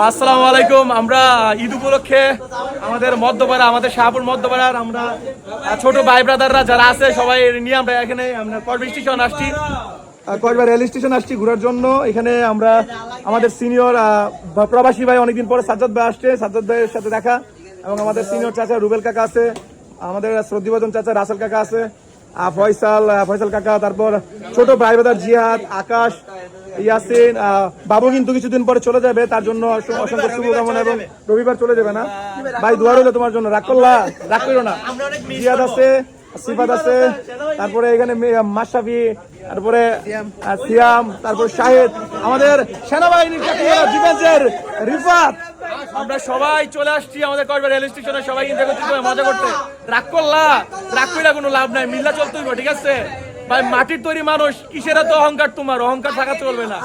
আসসালামু আলাইকুম। আমরা ঈদ উপলক্ষে আমাদের মধ্যপাড়া, আমাদের শাহপুর মধ্যপাড়ার আমরা ছোট ভাই ব্রাদাররা যারা আছে সবাই নিয়ে আমরা এখানে আমরা কসবা স্টেশন আসছি, কসবা রেল স্টেশন আসছি ঘোরার জন্য। এখানে আমরা আমাদের সিনিয়র প্রবাসী ভাই অনেকদিন পরে সাজ্জাদ ভাই আসছে, সাজ্জাদ ভাইয়ের সাথে দেখা, এবং আমাদের সিনিয়র চাচা রুবেল কাকা আছে, আমাদের শ্রদ্ধিভাজন চাচা রাসেল কাকা আছে, ফয়সাল কাকা, তারপর ছোট ভাই ব্রাদার জিহাদ, আকাশ, ইয়াসিন, বাবু কিন্তু কিছুদিন পরে চলে যাবে, তার জন্য অসংখ্য শুভকামনা। এবং রবিবার চলে যাবে না ভাই, দোয়া রইলো তোমার জন্য, রাগ করো না। জিহাদ আছে, সিফাত আছে, তারপরে এখানে মাশরাফি, তারপরে সিয়াম, তারপর শাহেদ, আমাদের সেনাবাহিনীর ডিফেন্সের রিফাত, আমরা সবাই চলে আসছি আমাদের কসবা রেল স্টেশনে, সবাই কিন্তু মজা করতে। রাগ করে কোনো লাভ নাই, মিল্লা চলতে হইব, ঠিক আছে ভাই? মাটির তৈরি মানুষ, কিসের তো অহংকার, তোমার অহংকার থাকা চলবে না।